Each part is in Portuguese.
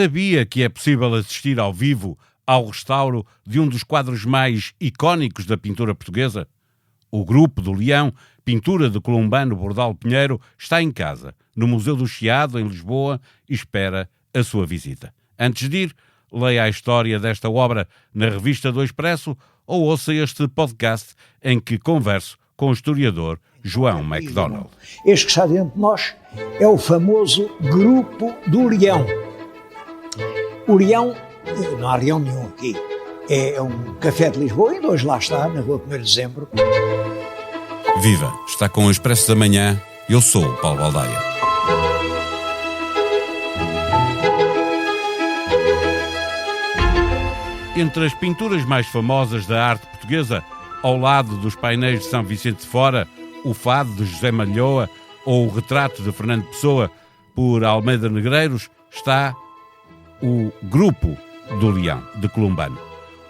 Sabia que é possível assistir ao vivo ao restauro de um dos quadros mais icónicos da pintura portuguesa? O Grupo do Leão, pintura de Columbano Bordal Pinheiro, está em casa, no Museu do Chiado, em Lisboa, e espera a sua visita. Antes de ir, leia a história desta obra na revista do Expresso ou ouça este podcast em que converso com o historiador João MacDonald. Este que está dentro de nós é o famoso Grupo do Leão. O Leão, não há leão nenhum aqui, é um café de Lisboa, ainda hoje lá está, na rua 1º de Dezembro. Viva! Está com o Expresso da Manhã. Eu sou o Paulo Baldaia. Entre as pinturas mais famosas da arte portuguesa, ao lado dos painéis de São Vicente de Fora, o Fado de José Malhoa ou o Retrato de Fernando Pessoa por Almeida Negreiros, está o Grupo do Leão, de Columbano.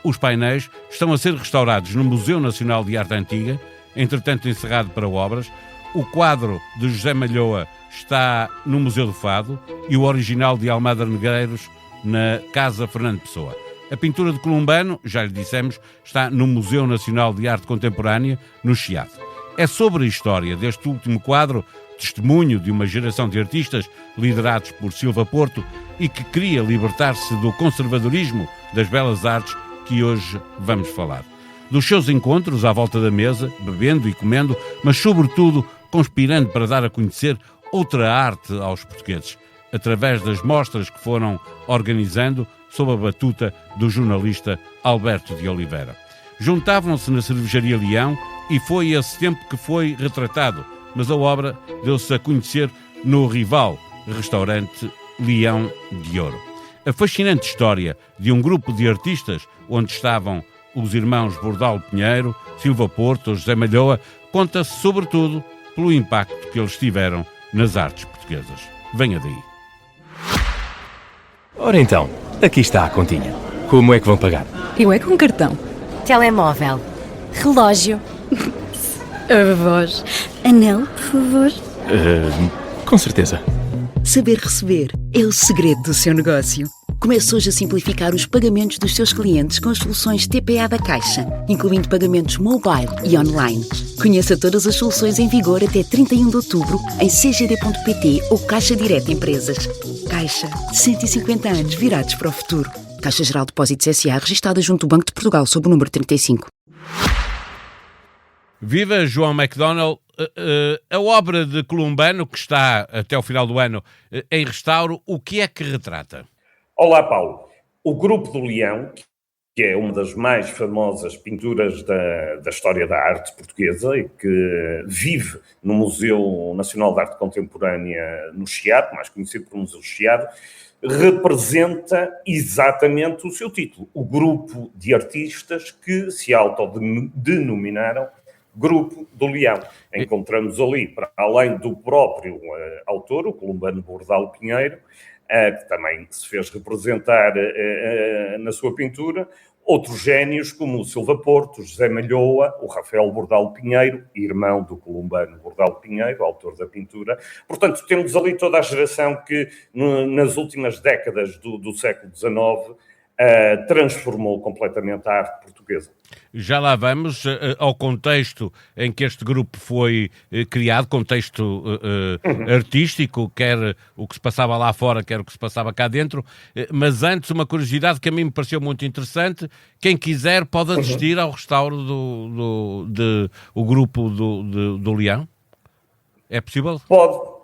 Os painéis estão a ser restaurados no Museu Nacional de Arte Antiga, entretanto encerrado para obras. O quadro de José Malhoa está no Museu do Fado e o original de Almeida Negreiros na Casa Fernando Pessoa. A pintura de Columbano, já lhe dissemos, está no Museu Nacional de Arte Contemporânea, no Chiado. É sobre a história deste último quadro, testemunho de uma geração de artistas liderados por Silva Porto e que queria libertar-se do conservadorismo das belas artes, que hoje vamos falar. Dos seus encontros à volta da mesa, bebendo e comendo, mas sobretudo conspirando para dar a conhecer outra arte aos portugueses, através das mostras que foram organizando sob a batuta do jornalista Alberto de Oliveira. Juntavam-se na cervejaria Leão e foi esse tempo que foi retratado, mas a obra deu-se a conhecer no rival restaurante Leão de Ouro. A fascinante história de um grupo de artistas onde estavam os irmãos Bordal Pinheiro, Silva Porto, José Malhoa, conta-se sobretudo pelo impacto que eles tiveram nas artes portuguesas. Venha daí. Ora então, aqui está a continha. Como é que vão pagar? Eu é com cartão. Telemóvel. Relógio. A voz. Anel, por favor. Com certeza. Saber receber é o segredo do seu negócio. Comece hoje a simplificar os pagamentos dos seus clientes com as soluções TPA da Caixa, incluindo pagamentos mobile e online. Conheça todas as soluções em vigor até 31 de outubro em cgd.pt ou Caixa Direta Empresas. Caixa, 150 anos virados para o futuro. Caixa Geral de Depósitos S.A. registada junto do Banco de Portugal sob o número 35. Viva João MacDonald! A obra de Columbano, que está até o final do ano em restauro, o que é que retrata? Olá, Paulo. O Grupo do Leão, que é uma das mais famosas pinturas da história da arte portuguesa e que vive no Museu Nacional de Arte Contemporânea no Chiado, mais conhecido como Museu do Chiado, representa exatamente o seu título, o grupo de artistas que se autodenominaram Grupo do Leão. Encontramos ali, para além do próprio autor, o Columbano Bordal Pinheiro, que também se fez representar na sua pintura, outros génios como o Silva Porto, José Malhoa, o Rafael Bordal Pinheiro, irmão do Columbano Bordal Pinheiro, autor da pintura. Portanto, temos ali toda a geração que, nas últimas décadas do século XIX, transformou completamente a arte portuguesa. Já lá vamos ao contexto em que este grupo foi criado, contexto artístico, quer o que se passava lá fora, quer o que se passava cá dentro, mas antes uma curiosidade que a mim me pareceu muito interessante: quem quiser pode assistir ao restauro do grupo do Leão? É possível? Pode.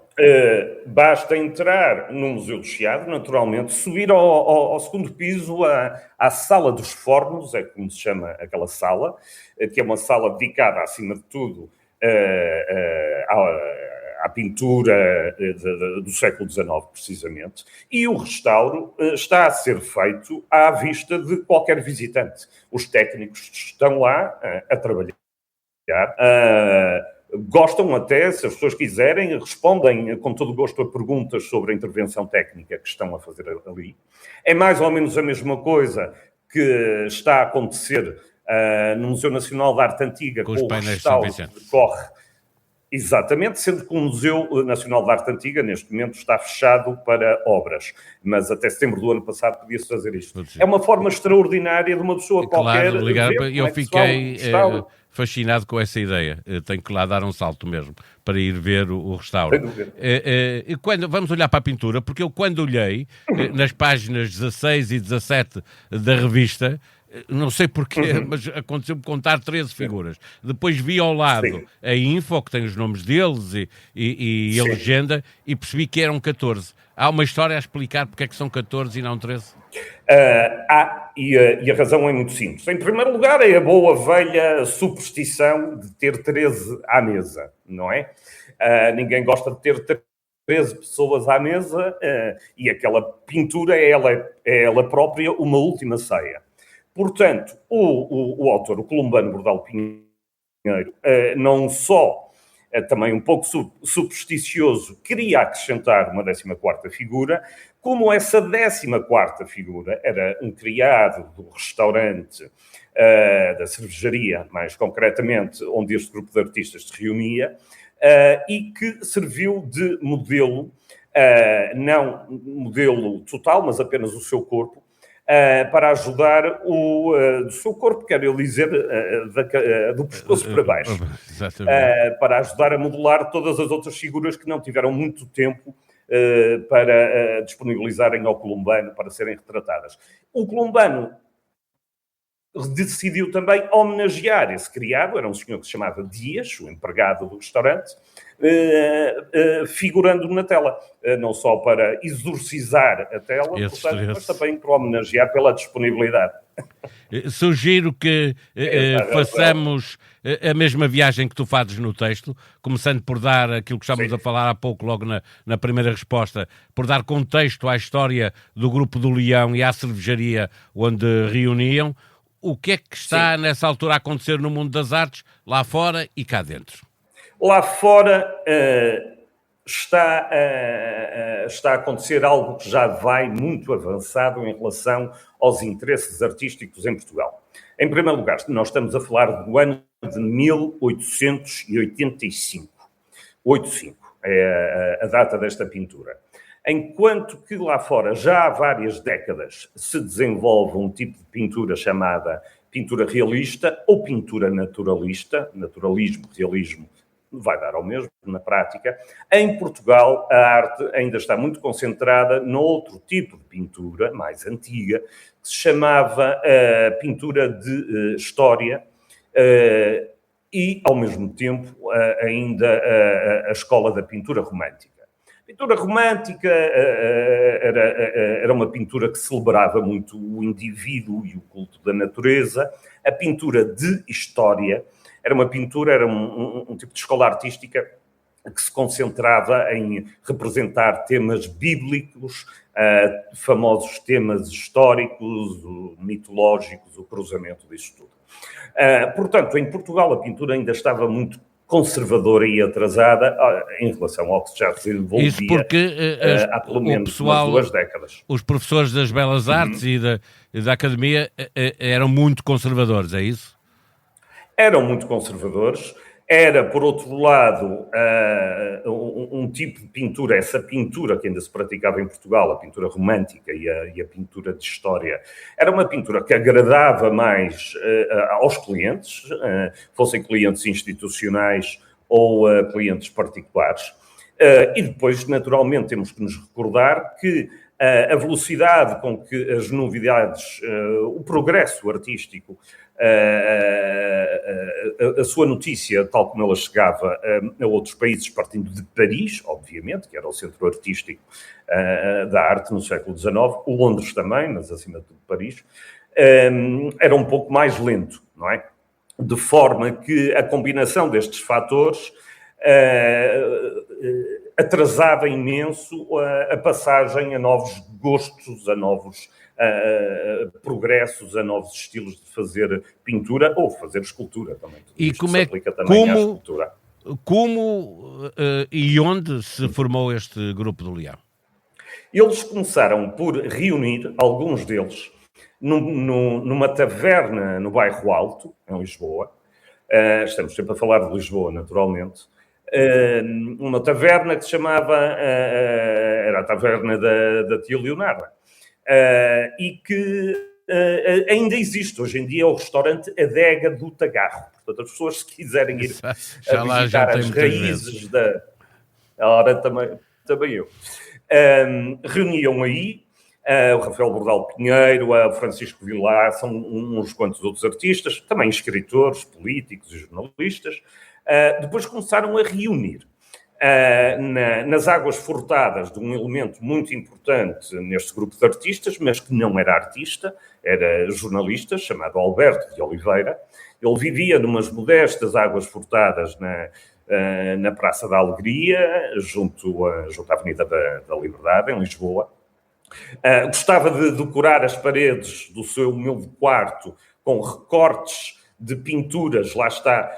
Basta entrar no Museu do Chiado, naturalmente, subir ao segundo piso, à Sala dos Fornos, é como se chama aquela sala, que é uma sala dedicada, acima de tudo, à pintura do século XIX, precisamente. E o restauro está a ser feito à vista de qualquer visitante. Os técnicos estão lá a trabalhar. Gostam até, se as pessoas quiserem, respondem com todo o gosto a perguntas sobre a intervenção técnica que estão a fazer ali. É mais ou menos a mesma coisa que está a acontecer no Museu Nacional de Arte Antiga, com o restauro que decorre Exatamente, sendo que o Museu Nacional de Arte Antiga, neste momento, está fechado para obras, mas até setembro do ano passado podia-se fazer isto. É uma forma extraordinária de uma pessoa qualquer... Eu fiquei fascinado com essa ideia. Tenho que lá dar um salto mesmo, para ir ver o restauro. Vamos olhar para a pintura, porque eu quando olhei, nas páginas 16 e 17 da revista... Não sei porquê, mas aconteceu-me contar 13 figuras. Depois vi ao lado a info, que tem os nomes deles e a legenda, e percebi que eram 14. Há uma história a explicar porque é que são 14 e não 13? E a razão é muito simples. Em primeiro lugar, é a boa velha superstição de ter 13 à mesa, não é? Ninguém gosta de ter 13 pessoas à mesa e aquela pintura é ela própria uma última ceia. Portanto, o autor, o columbano Bordal Pinheiro, não só, também um pouco supersticioso, queria acrescentar uma 14ª figura, como essa 14ª figura era um criado do restaurante, da cervejaria, mais concretamente, onde este grupo de artistas se reunia, e que serviu de modelo, não modelo total, mas apenas o seu corpo, para ajudar do seu corpo, quero dizer, do pescoço para baixo, para ajudar a modelar todas as outras figuras que não tiveram muito tempo para disponibilizarem ao columbano para serem retratadas. O columbano decidiu também homenagear esse criado, era um senhor que se chamava Dias, o empregado do restaurante, figurando na tela, não só para exorcizar a tela, portanto, mas também para homenagear pela disponibilidade. Sugiro que façamos a mesma viagem que tu fazes no texto, começando por dar aquilo que estávamos a falar há pouco, logo na primeira resposta, por dar contexto à história do Grupo do Leão e à cervejaria onde reuniam. O que é que está nessa altura a acontecer no mundo das artes, lá fora e cá dentro? Lá fora está a acontecer algo que já vai muito avançado em relação aos interesses artísticos em Portugal. Em primeiro lugar, nós estamos a falar do ano de 1885. 85 é a data desta pintura. Enquanto que lá fora, já há várias décadas, se desenvolve um tipo de pintura chamada pintura realista ou pintura naturalista, naturalismo, realismo, vai dar ao mesmo na prática. Em Portugal, a arte ainda está muito concentrada noutro tipo de pintura, mais antiga, que se chamava pintura de história e, ao mesmo tempo, ainda a escola da pintura romântica. A pintura romântica era uma pintura que celebrava muito o indivíduo e o culto da natureza. A pintura de história era uma pintura, era um tipo de escola artística que se concentrava em representar temas bíblicos, famosos temas históricos, mitológicos, o cruzamento disso tudo. Portanto, em Portugal a pintura ainda estava muito conservadora e atrasada em relação ao que já se desenvolvia. Isso porque há pelo menos umas 2 décadas. Os professores das Belas Artes e da Academia eram muito conservadores, é isso? Eram muito conservadores. Era, por outro lado, um tipo de pintura, essa pintura que ainda se praticava em Portugal, a pintura romântica e a pintura de história, era uma pintura que agradava mais aos clientes, fossem clientes institucionais ou clientes particulares. E depois, naturalmente, temos que nos recordar que a velocidade com que as novidades, o progresso artístico, a sua notícia, tal como ela chegava a outros países, partindo de Paris, obviamente, que era o centro artístico da arte no século XIX, Londres também, mas acima de tudo Paris, era um pouco mais lento, não é? De forma que a combinação destes fatores atrasava imenso a passagem a novos gostos, a novos progressos, a novos estilos de fazer pintura ou fazer escultura também. E como é e onde se formou este Grupo do Leão? Eles começaram por reunir, alguns deles, numa taverna no Bairro Alto, em Lisboa. Estamos sempre a falar de Lisboa, naturalmente. uma taverna que se chamava, era a taverna da tia Leonarda, e que ainda existe. Hoje em dia é o restaurante Adega do Tagarro. Portanto, as pessoas, se quiserem ir Já a lá visitar jantei as muitas raízes vezes. Ora, também eu. Reuniam aí o Rafael Bordal Pinheiro, o Francisco Vilar, são uns quantos outros artistas, também escritores, políticos e jornalistas. Depois começaram a reunir nas águas furtadas de um elemento muito importante neste grupo de artistas, mas que não era artista, era jornalista, chamado Alberto de Oliveira. Ele vivia numas modestas águas furtadas na Praça da Alegria, junto à Avenida da Liberdade, em Lisboa. Gostava de decorar as paredes do seu humilde quarto com recortes de pinturas, lá está,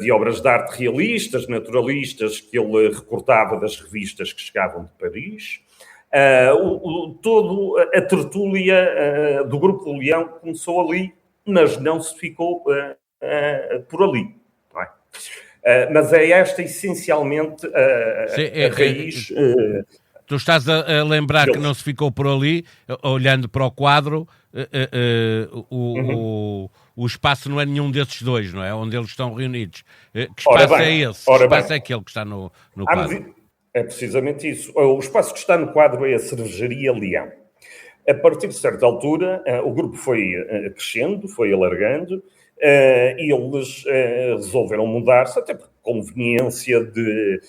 de obras de arte realistas, naturalistas, que ele recortava das revistas que chegavam de Paris. Todo a tertúlia do Grupo do Leão começou ali, mas não se ficou por ali. Não é? Mas é esta, essencialmente, a raiz... Tu estás a lembrar que não se ficou por ali, olhando para o quadro, o espaço não é nenhum desses dois, não é? Onde eles estão reunidos. Que espaço é esse? Que espaço é aquele que está no quadro? É precisamente isso. O espaço que está no quadro é a Cervejaria Leão. A partir de certa altura, o grupo foi crescendo, foi alargando, e eles resolveram mudar-se, até por conveniência de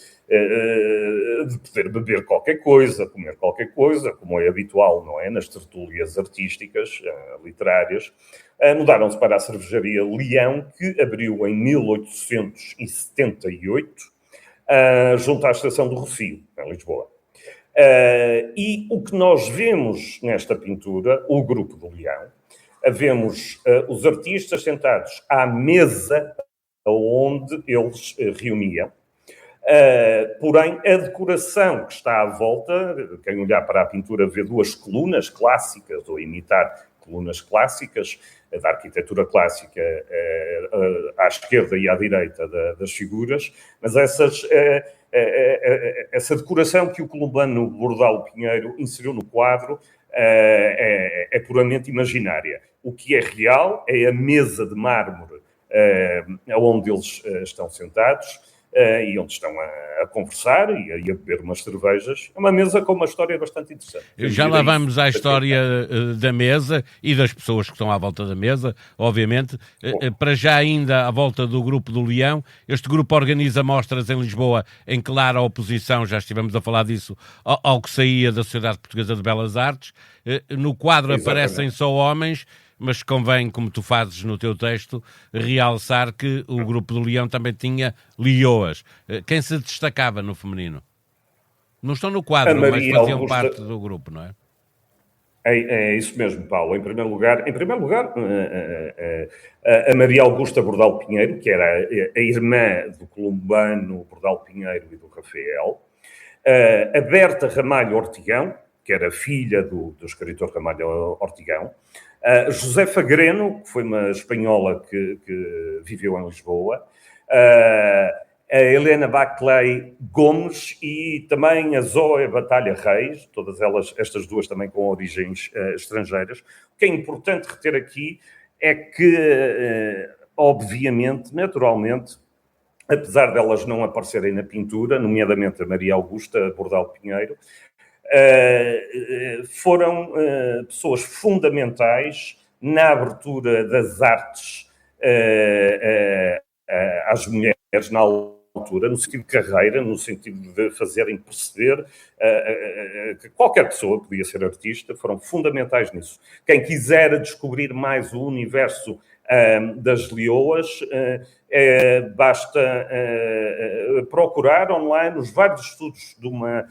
poder beber qualquer coisa, comer qualquer coisa, como é habitual, não é? Nas tertúlias artísticas, literárias. Mudaram-se para a Cervejaria Leão, que abriu em 1878, junto à Estação do Rossio, em Lisboa. E o que nós vemos nesta pintura, o Grupo do Leão, vemos os artistas sentados à mesa onde eles reuniam. Porém, a decoração que está à volta, quem olhar para a pintura vê duas colunas clássicas, ou imitar colunas clássicas, da arquitetura clássica à esquerda e à direita das figuras, mas essa decoração que o columbano Bordal Pinheiro inseriu no quadro é puramente imaginária. O que é real é a mesa de mármore onde eles estão sentados, e onde estão a conversar e a beber umas cervejas. É uma mesa com uma história bastante interessante. Já lá vamos à história da mesa e das pessoas que estão à volta da mesa, obviamente. Para já ainda à volta do Grupo do Leão, este grupo organiza mostras em Lisboa em clara oposição, já estivemos a falar disso, ao que saía da Sociedade Portuguesa de Belas Artes. No quadro aparecem só homens, mas convém, como tu fazes no teu texto, realçar que o Grupo do Leão também tinha leoas. Quem se destacava no feminino? Não estão no quadro, mas faziam parte do grupo, não é? É isso mesmo, Paulo. Em primeiro lugar, a Maria Augusta Bordal Pinheiro, que era a irmã do columbano Bordal Pinheiro e do Rafael. A Berta Ramalho Ortigão, que era filha do escritor Ramalho Ortigão. Josefa Greno, que foi uma espanhola que viveu em Lisboa. A Helena Baclay Gomes e também a Zoe Batalha Reis, todas elas, estas duas também com origens estrangeiras. O que é importante reter aqui é que, obviamente, naturalmente, apesar delas não aparecerem na pintura, nomeadamente a Maria Augusta Bordal Pinheiro, foram pessoas fundamentais na abertura das artes às mulheres na altura, no sentido de carreira, no sentido de fazerem perceber que qualquer pessoa podia ser artista, foram fundamentais nisso. Quem quiser descobrir mais o universo das leoas, basta procurar online os vários estudos de uma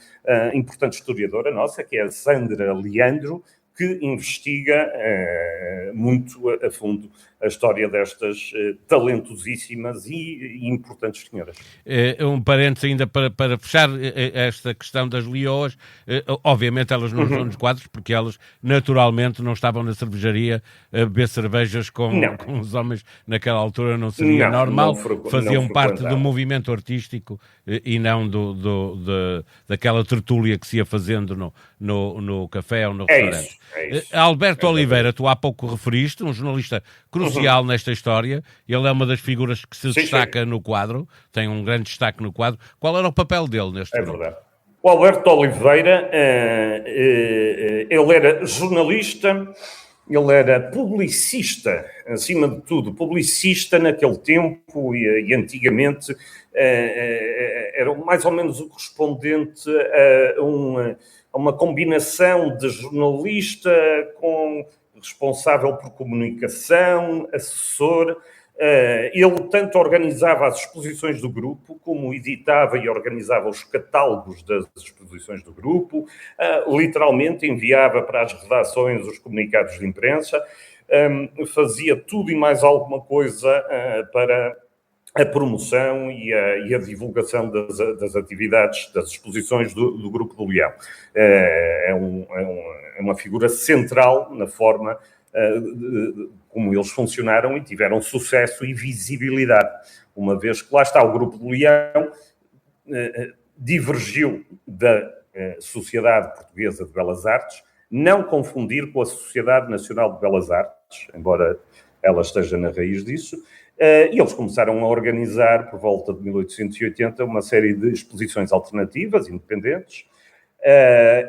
importante historiadora nossa, que é a Sandra Leandro, que investiga muito a fundo a história destas talentosíssimas e importantes senhoras. Um parênteses ainda para fechar esta questão das leoas. Obviamente elas não estão nos quadros, porque elas naturalmente não estavam na cervejaria a beber cervejas com os homens naquela altura, não seria normal. Faziam parte do movimento artístico e não daquela tertúlia que se ia fazendo no café ou no restaurante. É isso. Alberto Oliveira, tu há pouco referiste, um jornalista crucial nesta história. Ele é uma das figuras que se destaca no quadro, tem um grande destaque no quadro. Qual era o papel dele neste grupo? Verdade. O Alberto Oliveira, ele era jornalista, ele era publicista, acima de tudo, publicista naquele tempo e antigamente era mais ou menos o correspondente a uma combinação de jornalista com responsável por comunicação, assessor. Ele tanto organizava as exposições do grupo, como editava e organizava os catálogos das exposições do grupo, literalmente enviava para as redações os comunicados de imprensa, fazia tudo e mais alguma coisa para a promoção e a divulgação das atividades, das exposições do Grupo do Leão. É uma figura central na forma como eles funcionaram e tiveram sucesso e visibilidade. Uma vez que lá está, o Grupo do Leão divergiu da Sociedade Portuguesa de Belas Artes, não confundir com a Sociedade Nacional de Belas Artes, embora ela esteja na raiz disso, e eles começaram a organizar, por volta de 1880, uma série de exposições alternativas, independentes,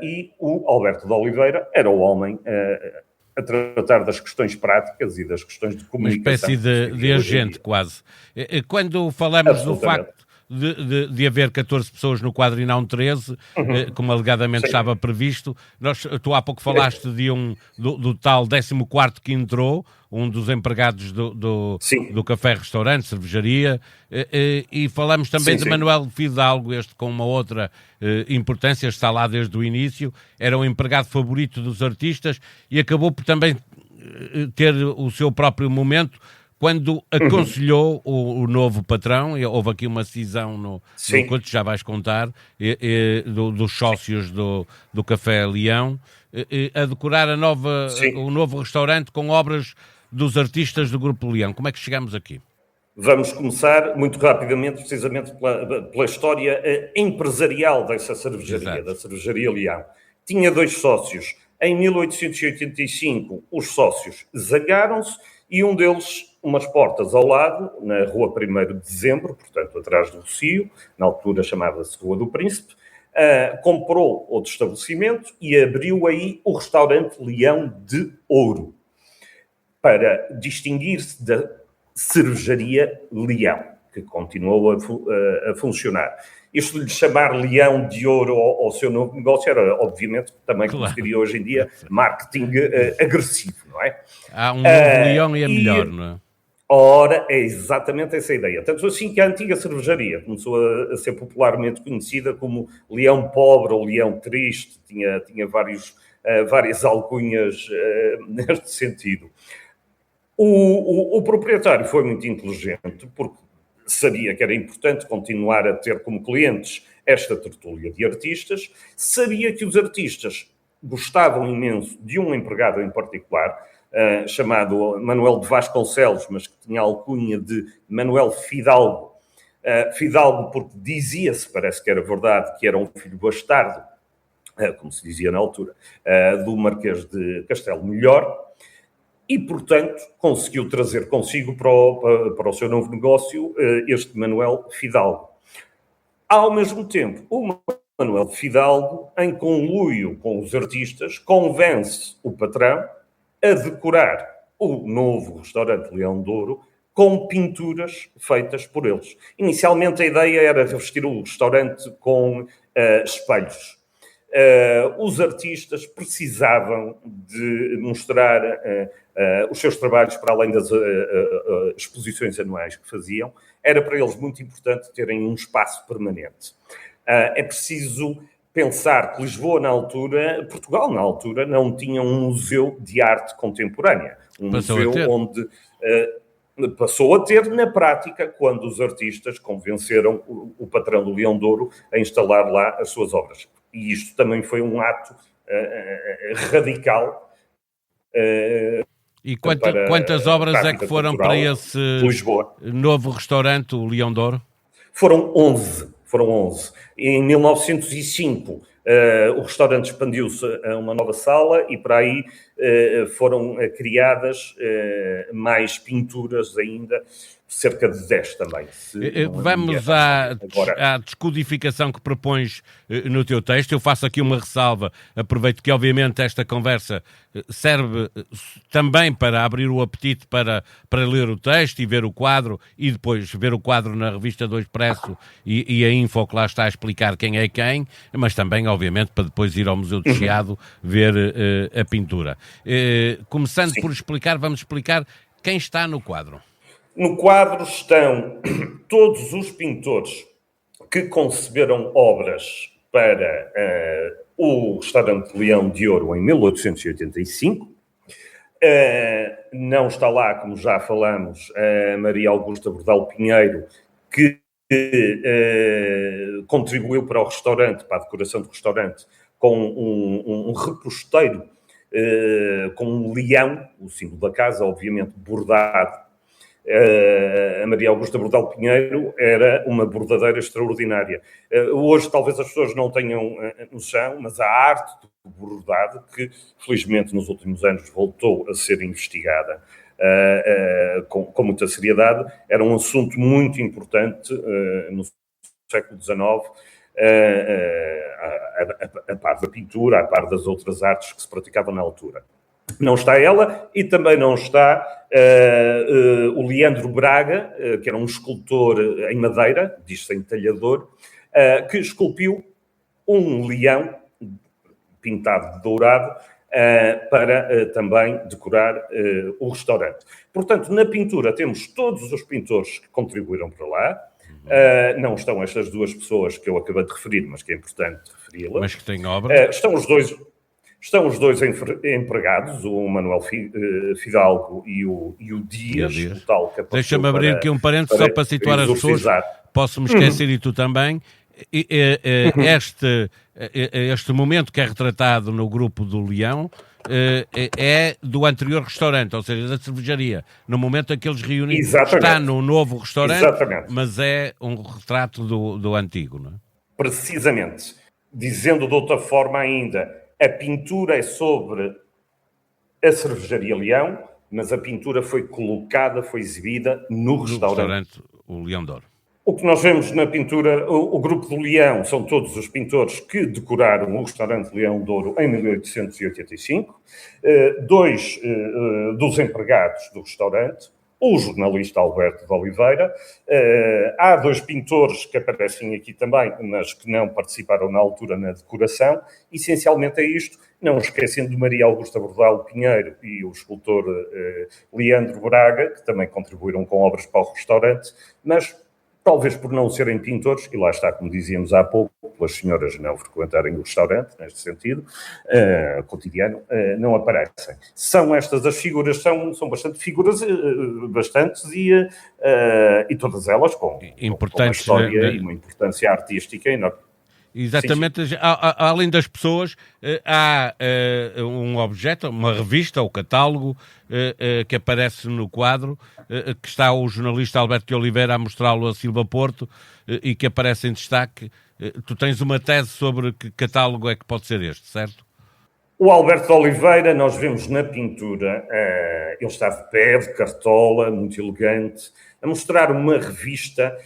e o Alberto de Oliveira era o homem a tratar das questões práticas e das questões de comunicação. Uma espécie de agente, quase. Quando falamos do facto de haver 14 pessoas no quadro e não 13, como alegadamente estava previsto, tu há pouco falaste do tal 14º que entrou, um dos empregados do café-restaurante, cervejaria, e falamos também de Manuel Fidalgo, este com uma outra importância, está lá desde o início, era o empregado favorito dos artistas e acabou por também ter o seu próprio momento quando aconselhou o novo patrão. Houve aqui uma cisão no quanto já vais contar, dos sócios do Café Leão, a decorar o novo restaurante com obras dos artistas do Grupo Leão. Como é que chegamos aqui? Vamos começar muito rapidamente, precisamente pela história empresarial dessa cervejaria, da Cervejaria Leão. Tinha 2 sócios. Em 1885, os sócios zagaram-se e um deles, umas portas ao lado, na rua 1º de Dezembro, portanto, atrás do Rocio, na altura chamava-se Rua do Príncipe, comprou outro estabelecimento e abriu aí o restaurante Leão de Ouro, para distinguir-se da Cervejaria Leão, que continuou a funcionar. Isto de lhe chamar Leão de Ouro ao seu novo negócio era, obviamente, também, como se diria hoje em dia, marketing agressivo, não é? Há um novo Leão e é melhor, não é? Ora, é exatamente essa a ideia. Tanto assim que a antiga cervejaria começou a ser popularmente conhecida como Leão Pobre ou Leão Triste, tinha várias alcunhas neste sentido. O proprietário foi muito inteligente, porque sabia que era importante continuar a ter como clientes esta tertúlia de artistas, sabia que os artistas gostavam imenso de um empregado em particular, chamado Manuel de Vasconcelos, mas que tinha a alcunha de Manuel Fidalgo. Fidalgo porque dizia-se, parece que era verdade, que era um filho bastardo, como se dizia na altura, do Marquês de Castelo Melhor, e, portanto, conseguiu trazer consigo para o seu novo negócio este Manuel Fidalgo. Ao mesmo tempo, o Manuel Fidalgo, em conluio com os artistas, convence o patrão a decorar o novo restaurante Leão de Ouro com pinturas feitas por eles. Inicialmente a ideia era revestir o restaurante com espelhos. Os artistas precisavam de mostrar os seus trabalhos para além das exposições anuais que faziam. Era para eles muito importante terem um espaço permanente. É preciso pensar que Lisboa, na altura, Portugal, na altura, não tinha um museu de arte contemporânea. Um museu onde passou a ter, na prática, quando os artistas convenceram o patrão do Leão de Ouro a instalar lá as suas obras. E isto também foi um ato radical. E quantas obras é que foram para esse novo restaurante, o Leão de Ouro? Foram 11. Em 1905, o restaurante expandiu-se a uma nova sala e para aí foram criadas mais pinturas ainda, cerca de 10 também. Vamos à descodificação que propões no teu texto. Eu faço aqui uma ressalva, aproveito que obviamente esta conversa serve também para abrir o apetite para ler o texto e ver o quadro, e depois ver o quadro na revista do Expresso e a info que lá está a explicar quem é quem, mas também obviamente para depois ir ao Museu do Chiado ver a pintura. Começando por vamos explicar quem está no quadro. No quadro estão todos os pintores que conceberam obras para o restaurante Leão de Ouro em 1885. Não está lá, como já falamos, a Maria Augusta Bordal Pinheiro, que contribuiu para o restaurante, para a decoração do restaurante, com um reposteiro com um leão, o símbolo da casa, obviamente, bordado. A Maria Augusta Bordal Pinheiro era uma bordadeira extraordinária. Hoje talvez as pessoas não tenham noção, mas a arte do bordado, que felizmente nos últimos anos voltou a ser investigada com muita seriedade, era um assunto muito importante no século XIX, a par da pintura, a par das outras artes que se praticavam na altura. Não está ela e também não está o Leandro Braga, que era um escultor em madeira, diz-se em talhador, que esculpiu um leão pintado de dourado para também decorar o restaurante. Portanto, na pintura temos todos os pintores que contribuíram para lá. Não estão estas duas pessoas que eu acabei de referir, mas que é importante referi-las. Mas que têm obra. Estão os dois empregados, o Manuel Fidalgo e o Dias. O tal que deixa-me abrir aqui um parênteses só para situar as pessoas. Posso-me esquecer e tu também. Este momento que é retratado no grupo do Leão é do anterior restaurante, ou seja, da cervejaria. No momento em que eles reúnem, está no novo restaurante, mas é um retrato do antigo, não é? Precisamente. Dizendo de outra forma ainda, a pintura é sobre a cervejaria Leão, mas a pintura foi colocada, foi exibida no restaurante. O Leão de Ouro. O que nós vemos na pintura, o grupo do Leão, são todos os pintores que decoraram o restaurante Leão de Ouro em 1885. Dois dos empregados do restaurante, o jornalista Alberto de Oliveira. Há dois pintores que aparecem aqui também, mas que não participaram na altura na decoração. Essencialmente é isto, não esquecendo de Maria Augusta Bordal Pinheiro e o escultor Leandro Braga, que também contribuíram com obras para o restaurante, mas talvez por não serem pintores, e lá está, como dizíamos há pouco, pelas senhoras não frequentarem o restaurante, neste sentido, cotidiano, não aparecem. São estas as figuras, são bastante figuras, bastantes, e todas elas com uma história e uma importância artística enorme. Exatamente, sim. Além das pessoas, há um objeto, uma revista, o catálogo, que aparece no quadro, que está o jornalista Alberto de Oliveira a mostrá-lo a Silva Porto, e que aparece em destaque. Tu tens uma tese sobre que catálogo é que pode ser este, certo? O Alberto de Oliveira, nós vemos na pintura, ele está de pé, de cartola, muito elegante, a mostrar uma revista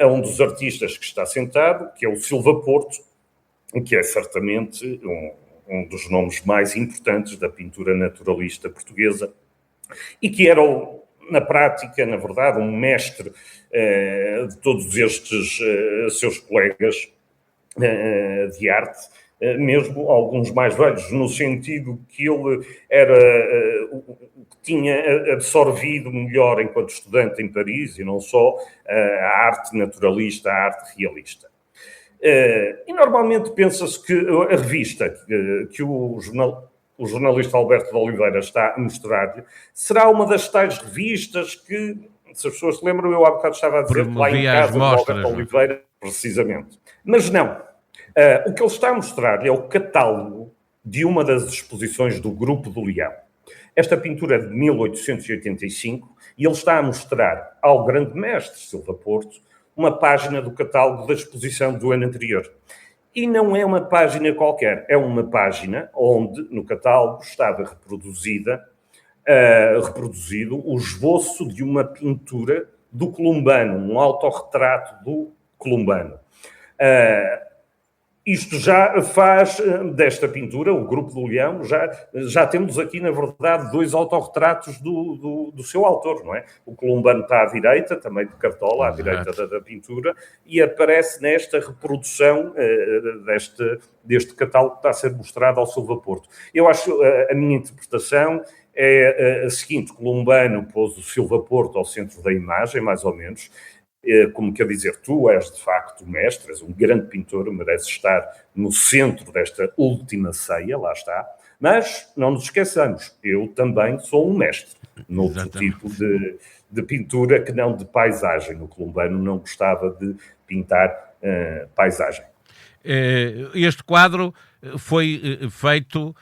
a um dos artistas que está sentado, que é o Silva Porto, que é certamente um dos nomes mais importantes da pintura naturalista portuguesa e que era, na prática, na verdade, um mestre de todos estes seus colegas de arte, mesmo alguns mais velhos, no sentido que ele era tinha absorvido melhor enquanto estudante em Paris, e não só, a arte naturalista, a arte realista. E normalmente pensa-se que a revista que o jornalista Alberto de Oliveira está a mostrar-lhe será uma das tais revistas que, se as pessoas se lembram, eu há bocado estava a dizer que lá em casa do Alberto Oliveira, precisamente. Mas não. O que ele está a mostrar é o catálogo de uma das exposições do Grupo do Leão. Esta pintura é de 1885 e ele está a mostrar ao grande mestre Silva Porto uma página do catálogo da exposição do ano anterior. E não é uma página qualquer, é uma página onde no catálogo estava reproduzido o esboço de uma pintura do Columbano, um autorretrato do Columbano. Isto já faz desta pintura, o Grupo do Leão, já temos aqui, na verdade, 2 autorretratos do seu autor, não é? O Columbano está à direita, também de cartola, à direita da pintura, e aparece nesta reprodução deste catálogo que está a ser mostrado ao Silva Porto. Eu acho, a minha interpretação é a seguinte: Columbano pôs o Silva Porto ao centro da imagem, mais ou menos, como quer dizer, tu és de facto mestre, és um grande pintor, mereces estar no centro desta última ceia, lá está, mas não nos esqueçamos, eu também sou um mestre, noutro tipo de pintura que não de paisagem. O Columbano não gostava de pintar paisagem. Este quadro foi feito...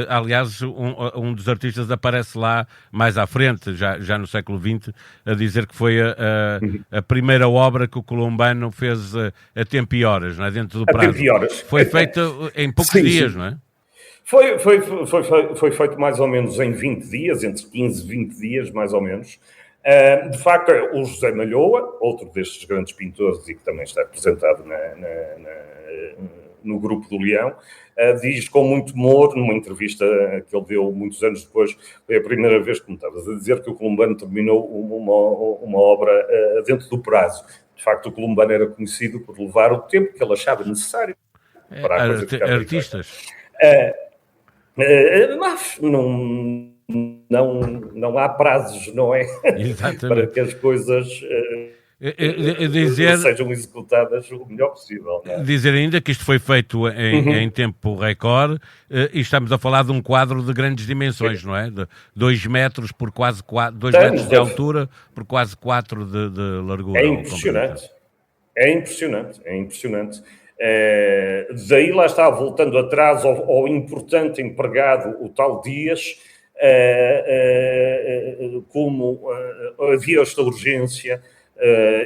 aliás, um dos artistas aparece lá mais à frente, já no século XX, a dizer que foi a primeira obra que o Columbano fez a tempo e horas, não é? Dentro do prazo. A tempo e horas. Foi feita em poucos dias, não é? Foi feito mais ou menos em 20 dias, entre 15 e 20 dias, mais ou menos. De facto, o José Malhoa, outro destes grandes pintores e que também está representado no Grupo do Leão, diz com muito humor, numa entrevista que ele deu muitos anos depois, foi a primeira vez que me estavas a dizer que o Columbano terminou uma obra dentro do prazo. De facto, o Columbano era conhecido por levar o tempo que ele achava necessário para a coisa ficar bem artistas. Mas não há prazos, não é? Para que as coisas sejam executadas o melhor possível. Não é? Dizer ainda que isto foi feito em tempo recorde, e estamos a falar de um quadro de grandes dimensões, não é? De 2 metros por quase 4, 2 metros de altura por quase 4 de largura. É impressionante. É impressionante. Daí lá está, voltando atrás ao importante empregado, o tal Dias, como havia esta urgência,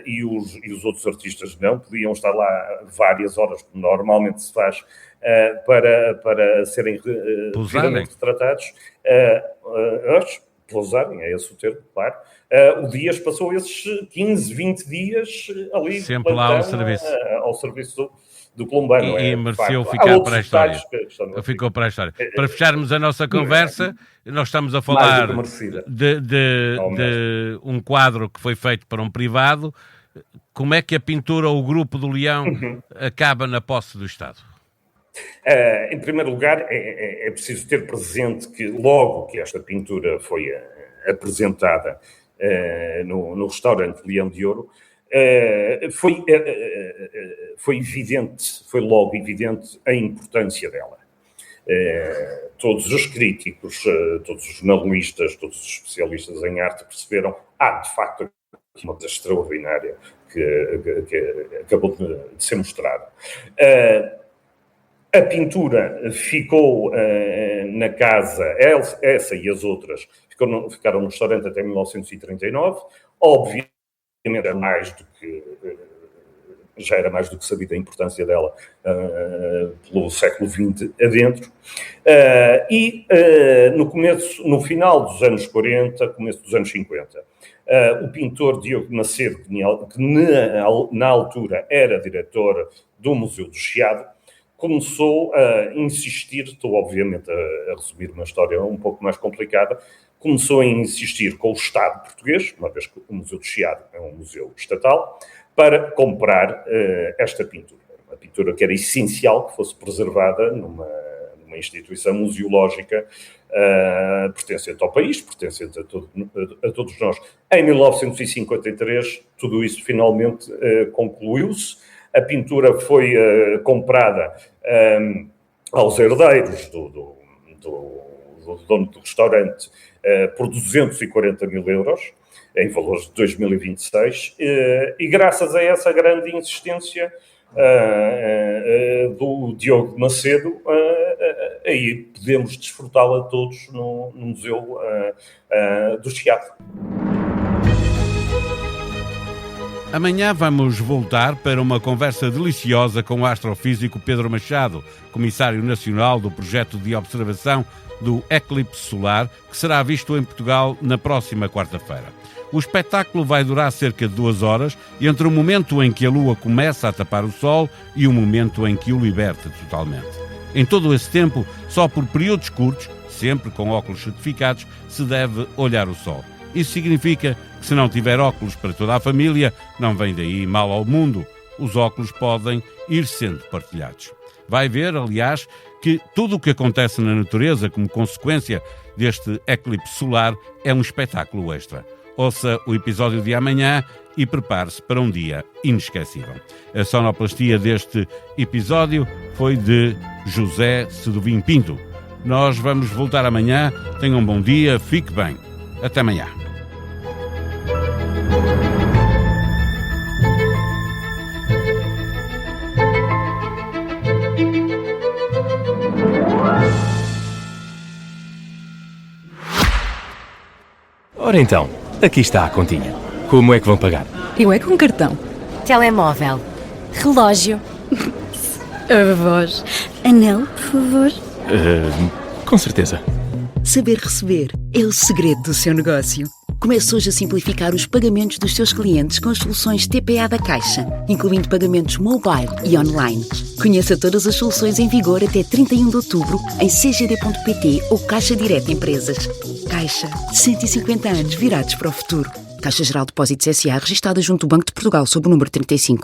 e os outros artistas não podiam estar lá várias horas, como normalmente se faz, para serem devidamente retratados. Pousarem, é esse o termo, claro. O Dias passou esses 15, 20 dias ali sempre lá ao serviço do Columbano. E mereceu ficar para a história. Ficou para a história. Para fecharmos a nossa conversa, nós estamos a falar de um quadro que foi feito para um privado. Como é que a pintura ou o Grupo do Leão acaba na posse do Estado? Em primeiro lugar, é preciso ter presente que logo que esta pintura foi apresentada no restaurante Leão de Ouro, foi logo evidente a importância dela. Todos os críticos, todos os jornalistas, todos os especialistas em arte perceberam, de facto, uma coisa extraordinária que acabou de ser mostrada. A pintura ficou na casa, essa e as outras, ficaram no restaurante até 1939, obviamente já era mais do que sabida a importância dela pelo século XX adentro. No final dos anos 40, começo dos anos 50, o pintor Diogo Macedo, que na altura era diretor do Museu do Chiado, começou a insistir, estou obviamente a resumir uma história um pouco mais complicada, começou a insistir com o Estado português, uma vez que o Museu do Chiado é um museu estatal, para comprar esta pintura. Uma pintura que era essencial que fosse preservada numa instituição museológica pertencente ao país, pertencente a todos nós. Em 1953, tudo isso finalmente concluiu-se. A pintura foi comprada aos herdeiros do dono do restaurante por 240 mil euros, em valores de 2026, e graças a essa grande insistência do Diogo Macedo, aí podemos desfrutá-la todos no Museu do Chiado. Amanhã vamos voltar para uma conversa deliciosa com o astrofísico Pedro Machado, comissário nacional do projeto de observação do eclipse solar, que será visto em Portugal na próxima quarta-feira. O espetáculo vai durar cerca de 2 horas, entre o momento em que a Lua começa a tapar o Sol e o momento em que o liberta totalmente. Em todo esse tempo, só por períodos curtos, sempre com óculos certificados, se deve olhar o Sol. Isso significa que, se não tiver óculos para toda a família, não vem daí mal ao mundo. Os óculos podem ir sendo partilhados. Vai ver, aliás, que tudo o que acontece na natureza como consequência deste eclipse solar é um espetáculo extra. Ouça o episódio de amanhã e prepare-se para um dia inesquecível. A sonoplastia deste episódio foi de José Seduvim Pinto. Nós vamos voltar amanhã. Tenham um bom dia, fique bem. Até amanhã. Ora então, aqui está a continha. Como é que vão pagar? Eu é com cartão. Telemóvel. Relógio. A voz. Anel, por favor. Com certeza. Saber receber é o segredo do seu negócio. Comece hoje a simplificar os pagamentos dos seus clientes com as soluções TPA da Caixa, incluindo pagamentos mobile e online. Conheça todas as soluções em vigor até 31 de outubro em cgd.pt ou Caixa Direto Empresas. Caixa, 150 anos virados para o futuro. Caixa Geral de Depósitos S.A. registada junto do Banco de Portugal sob o número 35.